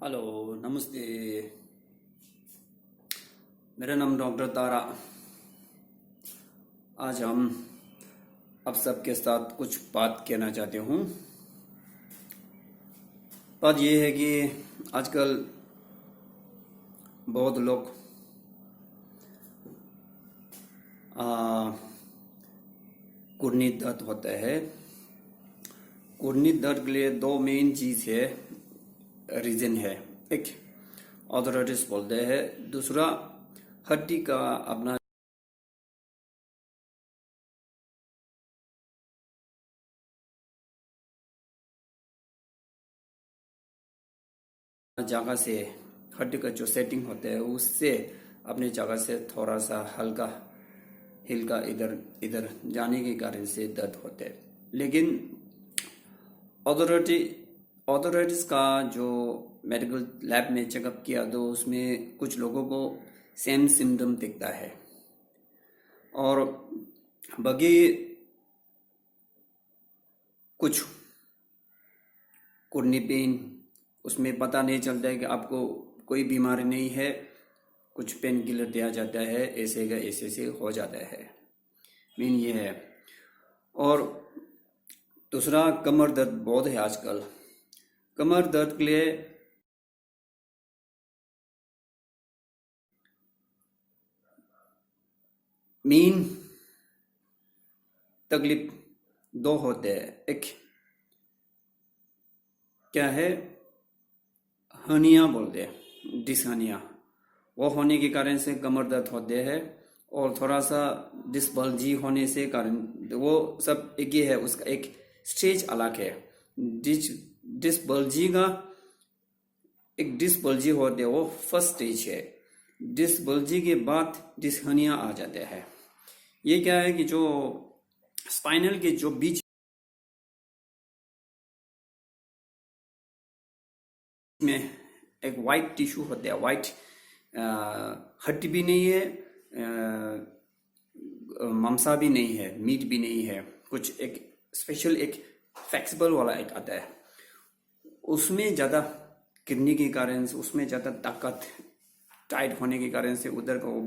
Hello, नमस्ते। मेरा नाम डॉक्टर तारा। आज हम आप सबके साथ कुछ बात कहना चाहते हूँ। बात यह है कि आजकल बहुत लोग कुर्नी दर्द होता है। कुर्नी दर्द के लिए दो मेन चीज़ है, रीज़न है। एक ऑर्थराइटिस बोलते हैं, दूसरा हड्डी का अपना जगह से, हड्डी का जो सेटिंग होता है उससे अपनी जगह से थोड़ा सा हल्का हिलका इधर इधर जाने के कारण से दर्द होते हैं। लेकिन ऑर्थराइटिस का जो मेडिकल लैब में चेकअप किया तो उसमें कुछ लोगों को सेम सिम्टम दिखता है और बाकी कुछ कुर्नी पेन उसमें पता नहीं चलता है कि आपको कोई बीमारी नहीं है, कुछ पेन किलर दिया जाता है, ऐसे का ऐसे से हो जाता है। मेन ये है। और दूसरा कमर दर्द बहुत है आजकल। कमर दर्द के लिए मेन तकलीफ दो होते हैं। एक क्या है, हर्निया बोलते हैं, डिसहर्निया। वो होने के कारण से कमर दर्द होते हैं और थोड़ा सा डिस्बल्जी होने से कारण वो सब एक ही है, उसका एक स्टेज अलग है। डिस्बल्जी का एक डिस्बल्जी होते है, वो फर्स्ट स्टेज है। डिस्बल्जी के बाद डिसहर्निया आ जाते हैं। ये क्या है कि जो स्पाइनल के जो बीच में एक वाइट टिश्यू होता है, वाइट हड्डी भी नहीं है, मांसा भी नहीं है, मीट भी नहीं है, कुछ एक स्पेशल एक फ्लेक्सिबल वाला एक आता है। उसमें ज़्यादा गिरने के कारण से, उसमें ज़्यादा ताकत टाइट होने के कारण से उधर का वो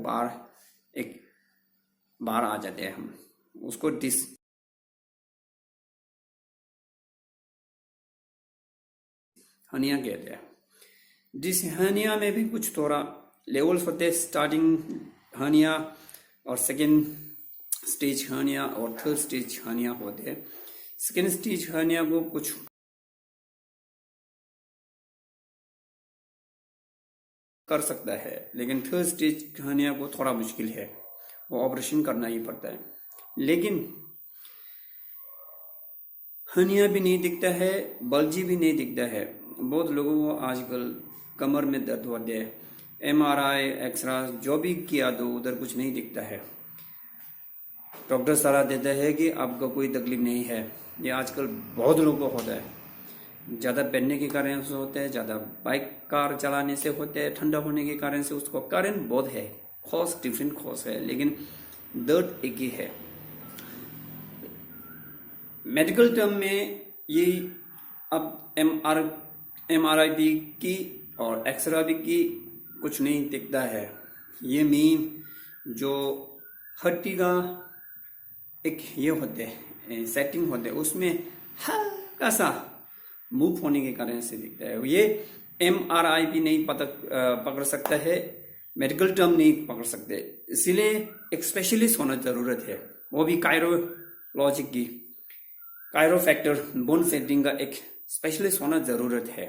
बाहर आ जाते हैं। हम उसको हनिया कहते हैं। जिस हनिया में भी कुछ थोड़ा लेवल्स होते हैं, स्टार्टिंग हनिया और सेकेंड स्टेज हनिया और थर्ड स्टेज हनिया होते हैं। सेकेंड स्टेज हनिया को कुछ कर सकता है, लेकिन थर्ड स्टेज हनिया को थोड़ा मुश्किल है, वो ऑपरेशन करना ही पड़ता है। लेकिन हनिया भी नहीं दिखता है, बल्जी भी नहीं दिखता है। बहुत लोगों को आजकल कमर में दर्द होते हैं, MRI एक्सरा जो भी किया तो उधर कुछ नहीं दिखता है। डॉक्टर सलाह देता है कि आपका कोई तकलीफ नहीं है। ये आजकल बहुत लोगों को होता है, ज़्यादा पहनने के कारण से होता है, ज़्यादा बाइक कार चलाने से होते हैं, ठंडा होने के कारण से, उसको कारण बहुत है, कॉज डिफरेंट कॉज है, लेकिन दर्द एक ही है। मेडिकल टर्म में ये अब MRI भी की और एक्सरा भी की, कुछ नहीं दिखता है। ये मेन जो हड्डी का एक ये होते हैं, सेटिंग होते हैं, उसमें हल्का सा मूव होने के कारण से दिखता है। ये MRI भी नहीं पकड़ सकता है, मेडिकल टर्म नहीं पकड़ सकते, इसीलिए एक स्पेशलिस्ट होना जरूरत है, वो भी कायरोलॉजिक की, कायरोफैक्टर, बोन सेटिंग का एक स्पेशलिस्ट होना जरूरत है।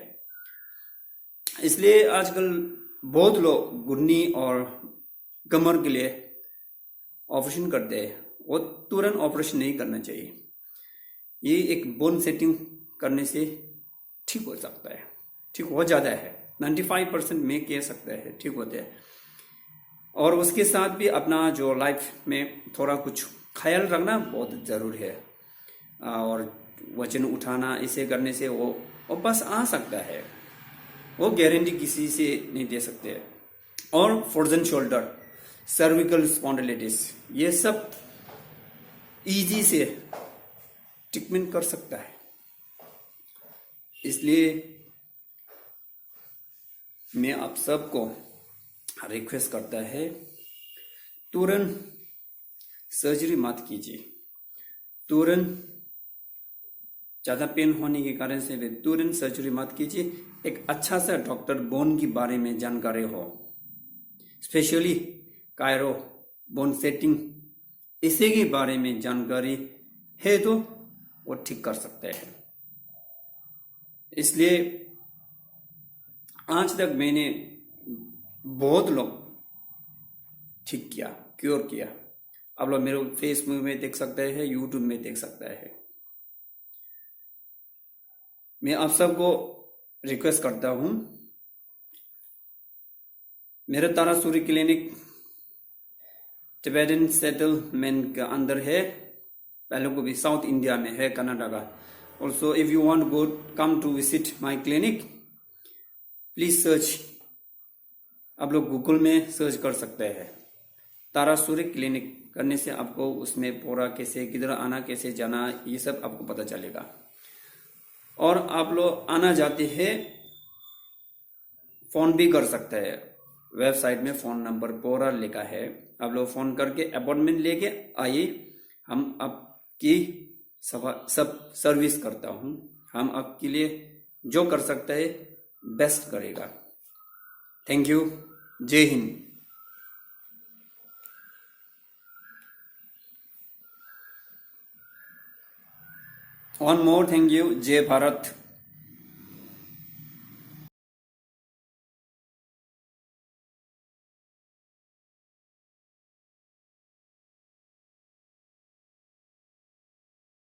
इसलिए आजकल बहुत लोग घुटनी और कमर के लिए ऑपरेशन करते हैं। वो तुरंत ऑपरेशन नहीं करना चाहिए। ये एक बोन सेटिंग करने से ठीक हो सकता है, ठीक हो जाता है, 95% में कह सकता है ठीक होता है। और उसके साथ भी अपना जो लाइफ में थोड़ा कुछ ख्याल रखना बहुत ज़रूरी है। और वजन उठाना, इसे करने से वो वापस आ सकता है, वो गारंटी किसी से नहीं दे सकते। और फ्रोजन शोल्डर, सर्विकल स्पॉन्डिलिटिस, ये सब इजी से ट्रीटमेंट कर सकता है। इसलिए मैं आप सबको रिक्वेस्ट करता है, तुरंत सर्जरी मत कीजिए। तुरंत ज़्यादा पेन होने के कारण से भी तुरंत सर्जरी मत कीजिए। एक अच्छा सा डॉक्टर बोन के बारे में जानकारी हो, स्पेशली कायरो, बोन सेटिंग, इसी के बारे में जानकारी है तो वो ठीक कर सकते हैं। इसलिए आज तक मैंने बहुत लोग ठीक किया, क्योर किया। आप लोग मेरे फेसबुक में देख सकते हैं, यूट्यूब में देख सकते हैं। मैं आप सबको रिक्वेस्ट करता हूँ, मेरा तारासुरी क्लिनिक टिबेटन सेटलमेंट के अंदर है, पहले को भी साउथ इंडिया में है, Karnataka. Also if you want go come to visit my clinic, please search, आप लोग गूगल में सर्च कर सकते हैं तारासुरी क्लिनिक। करने से आपको उसमें पूरा कैसे, किधर आना, कैसे जाना, ये सब आपको पता चलेगा। और आप लोग आना जाते हैं, फोन भी कर सकते हैं। वेबसाइट में फोन नंबर पूरा लिखा है, आप लोग फोन करके अपॉइंटमेंट लेके आइए। हम आपकी सब सर्विस करता हूँ। हम आपके लिए जो कर सकते हैं बेस्ट करेगा। Thank you. जय Hind. One more thank you. जय भारत।